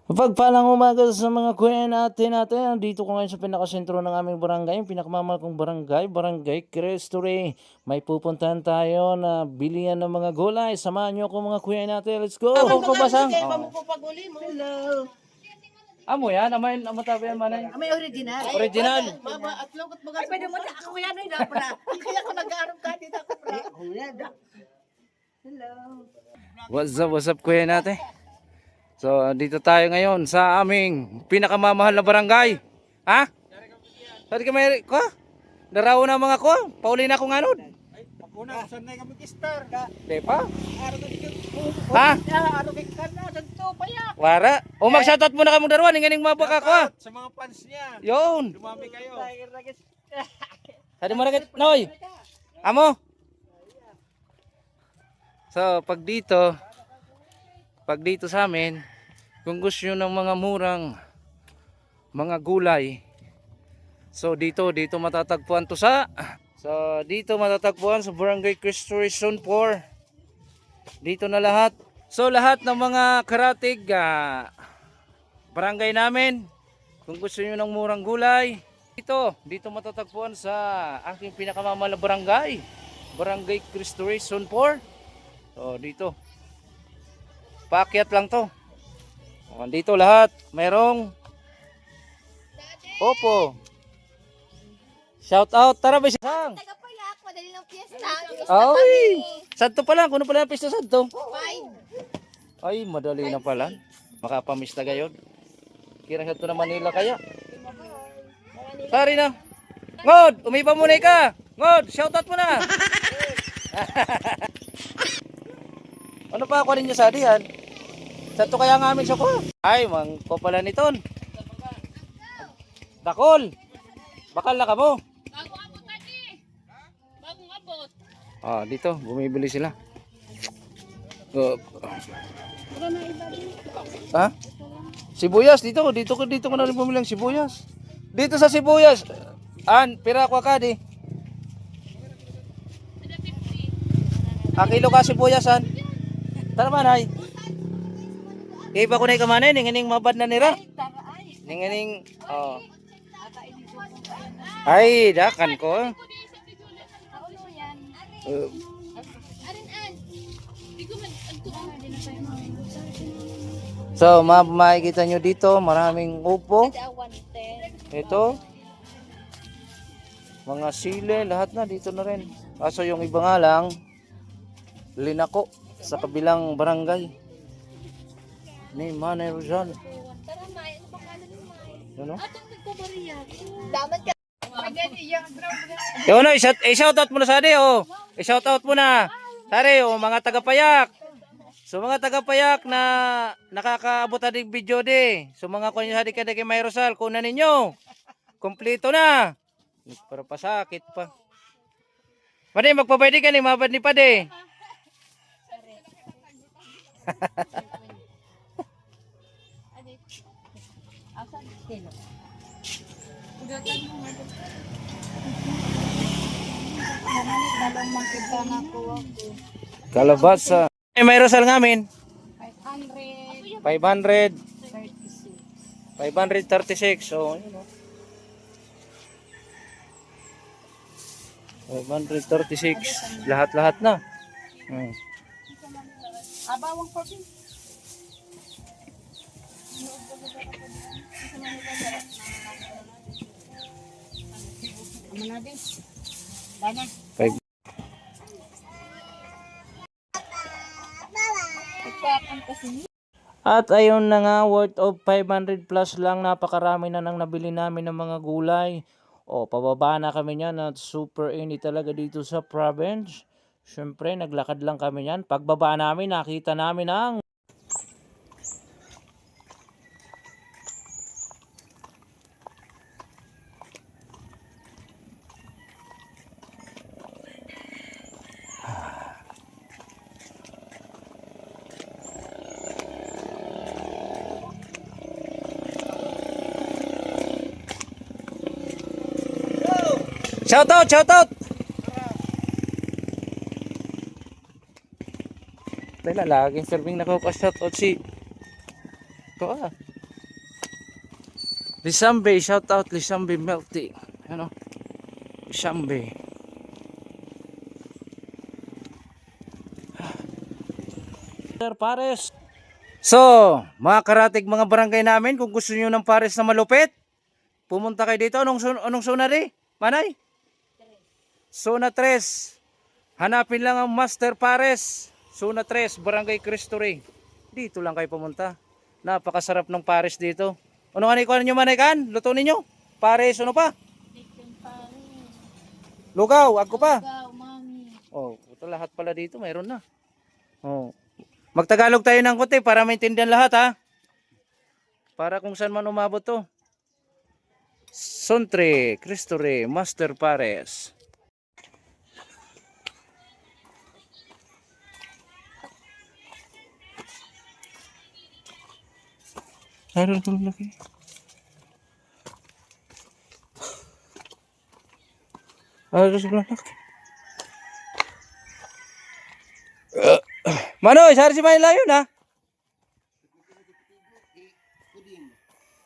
Mapagpalang umaga sa mga kuya natin. Dito ko ngayon sa pinakasentro ng aming barangay, yung pinakamamahal kong barangay Cristo Rey. May pupuntahan tayo na bilihan ng mga gulay. Samahan niyo ako mga kuya natin. Let's go! Ako Ko basang? paguli mo. Hello. Amo yan, amatabi yan manay. May original. Original. Mama, at lungkot mga ay, pwede mo na ako yan ay napra. Kaya ako nag-aaral ka dito ako pra. Hello. What's up kuya natin? So dito tayo ngayon sa aming pinakamamahal na barangay. Ha? Sorry ka may ko? Daraw na mga ko. Pauli na akong anod. Una, saan na kami kistar? Di pa? Araw ka Ha? araw ka na, santo pa ya. Wara. O mag-shoutout muna kamo darawan nganing mabaka ko. Sa mga fans niya. Yun. Dumami kayo. Sadi mo ragat noy. Amo. So pag dito sa amin, kung gusto nyo ng mga murang mga gulay, so dito matatagpuan to sa Barangay Cristo Rey Zone 4. Dito na lahat. So lahat ng mga karatig barangay namin, kung gusto nyo ng murang gulay, dito matatagpuan sa aking pinakamamahal na Barangay Cristo Rey Zone 4. So dito paakyat lang to. Dito lahat merong opo. Shout out, tara ba siya? Tagapayak, madali ng piyesta. Ay, sadto pa lang, kuno pala ang pista sadto. 5. Ay, madali na pala. Makapamista gayon. Kira sadto na Manila kaya. Sorry na. Ngod, umiba muna ka. Ngod, shout out mo na. Ano pa ako ninyo sa diyan? Sadto kaya nga amin sa ko. Ay, mangko pala niton. Dakol. Bakal na ka mo. Bago abot tadi. Bagong abot. Ah, dito bumibili sila. Ha? Sibuyas dito ko na rin bumili ng sibuyas. Dito sa sibuyas. Pira ko ka di. Kilo ka sibuyas an. Tara man ay. Iba ko na ikamanay ninganing mabad na nira. Ninganing Ay, dakan ko. So, makikita nyo dito, maraming upo. Ito. Mga sile, lahat na dito na rin. Kaso yung iba nga lang, linako sa kabilang barangay. Ni Manay Rizal. Tara, May. Ano bang ano ni May? Ano? Atong nagkabariya. Damat ka. Yun, i-shoutout mo na sa ade, oh. I-shoutout mo na. Sari, oh, mga tagapayak. So mga tagapayak na nakakaabot adig video de. So mga kunyo sa di kay May Rosal, kuna ninyo. Kompleto na. Para pasakit pa. Madi magpabaydi ka ni mabad ni Pade. Kalabasa. May Rosal ngamin. 500. 536. So, yun o. 536. Lahat-lahat na. Abawang pa din. Amanadin. Dana. Five. At ayun na nga, worth of 500 plus lang, napakarami na nang nabili namin ng mga gulay. O, pababa na kami niyan at super init talaga dito sa province. Siyempre, naglakad lang kami niyan. Pagbaba namin, nakita namin ang Shoutout! Dahil laging serving na ko pa shoutout si ito Lisambe, shout out Lisambe Milk Tea. Ano? Lisambe. Sir Pares. So, mga karatig mga barangay namin, kung gusto niyo ng pares na malupit, pumunta kayo dito. Anong zona rin? Manay? Zona 3. Hanapin lang ang Master Pares. Zona 3, Barangay Cristo Rey. Dito lang kayo pumunta. Napakasarap ng pares dito. Ano nga ikuha ninyo Manay kan? Luto ninyo? Pares, ano pa? Lugaw, ako pa. Oh, ito lahat pala dito, mayroon na. Oh. Magtagalog tayo ng konti para maintindihan lahat ha. Para kung saan man umabot to. Sontre, Cristo Rey, Master Pares. Meron ko laki. Manoy, sari si May layo na.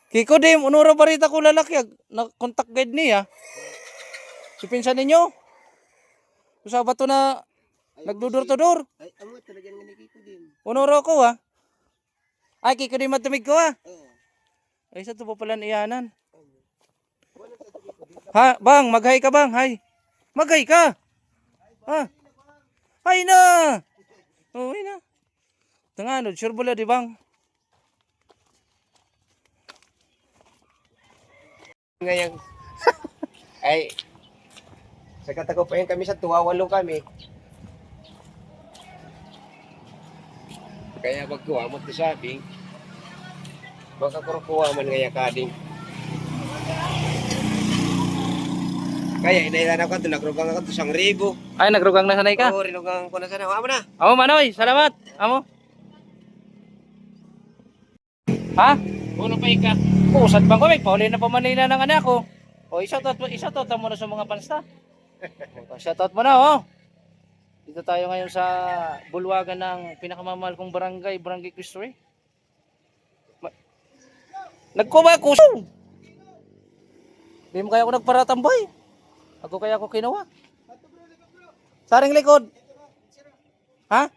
Kikudim, unura parita ko lalaki na contact guide niya. Si pinsan ninyo. Sa bato na nagdudor-tudor. Ay, amo talaga nga ko din. Unura ko ha. Ay, kikudim matumig ko ha. Oo. Ay, sa ito pa pala iyanan. Ha, bang, maghay ka bang, hay. Maghay ka. Ha. Hay na. Oh, hay na. Tanganod, sure bula di bang? Ngayon, ay, sa katagumpayan kami sa tuwa, 8 kami. Kaya magkuha mo ito sabing, magkakurukuha man ngaya kading. Kaya inailan ako ito, nagrugang ako ito 1,000. Ay, nagrugang na sanay ka. Oo, rinugang ko na sana. Amo na. Amo, Manoy, salamat. Amo. Ha? Uno pa ika. Pusat bang ko, may pauli na pa Manila ng anak ko. O, isatot mo na sa mga pansta. Shoutout mo na, oh. Dito tayo ngayon sa bulwagan ng pinakamamahal kong barangay, Barangay Cristo Rey. Nagkuba kuso. Hindi mo kaya ako nagparatambay. Ako kaya ako kinuha. Saring likod. Ha?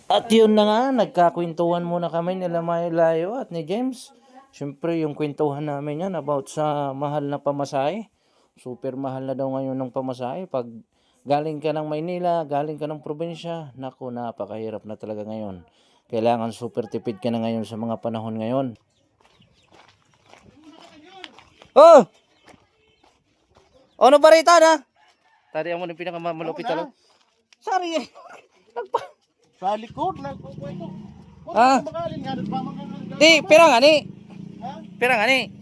At yun na nga, nagkakwentuhan muna kami nila Layo at ni James. Siyempre yung kwentuhan namin yan about sa mahal na pamasahe. Super mahal na daw ngayon ng pamasahe. Pag galing ka ng Maynila, galing ka ng probinsya, naku, napakahirap na talaga ngayon. Kailangan super tipid ka na ngayon sa mga panahon ngayon. Oh! Ano barita na? Tadi mo yung pinakamalupit talo. Sorry eh. Sa likod, nagkukuha ito. Ah. Magalin nga, pa mga Di, pira nga ni. Pira nga ni.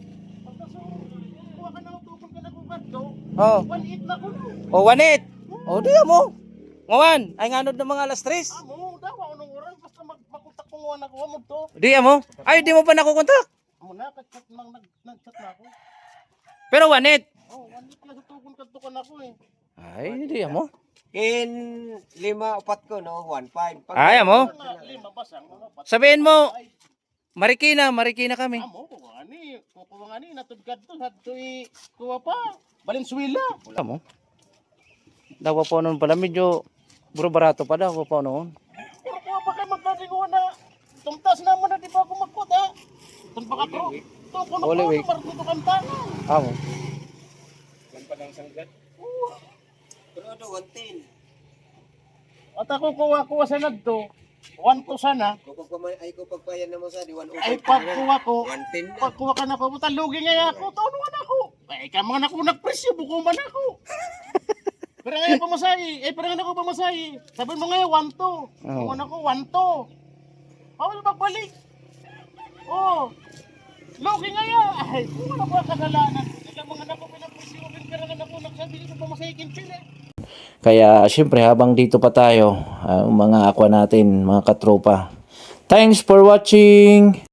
kuha ka na tukol ka na kugat do. Oh. 1.8 na ko. O, 1-8. O, di mo. Ngawan, ay nganod ng mga alas 3. Amo, dawa unong oras basta makontak ko nga nakuha mo to. Di mo. Ay, di mo pa nakukontak. Amo na kachat nang nag-chat na ako. Pero 1-8. Oh, 1.8 na sa tukol ka to kan ako eh. Ay, di mo. In 5-4 ko, no? 1.5. Ay, mo. Nga, lima basang mga pat. Sabihin mo, Marikina kami. Amo, kuha nga ni, natugad to, hadto kuha pa. Valenzuela. Wala mo. Dawa po noon pala, medyo bro barato pa daw po noon. Pero kuha pa kayo magkakikuha na. Tumtas naman na di ba ako magkuha. Itong baka pro. Itong kuno Holy ko, week. marito kanta. Amo. Pero ano, 110. At ako kuha sa nagto, 1 to sana. Ay ko pagpayan naman sa di 1.05. Ay pagkuha ko, 110 na. pagkuha ka na ko, talugi nga ako, taunuan ako. Ay ka mga naku nagpresyo, buko man ako. Pero ngayon pamasahe, pero ngayon ako pamasahe. Sabi mo ngayon, 1 to. Oo. Kung ako, 1 to. Bawal magbalik. Oh, lugi ngayon. Ay, kung ano ko kasalanan. Ikaw mga naku pinapresyo, pero ngayon ako nagsabi ko pamasahe kinpili. Kaya syempre habang dito pa tayo, mga aqua natin, mga katropa. Thanks for watching!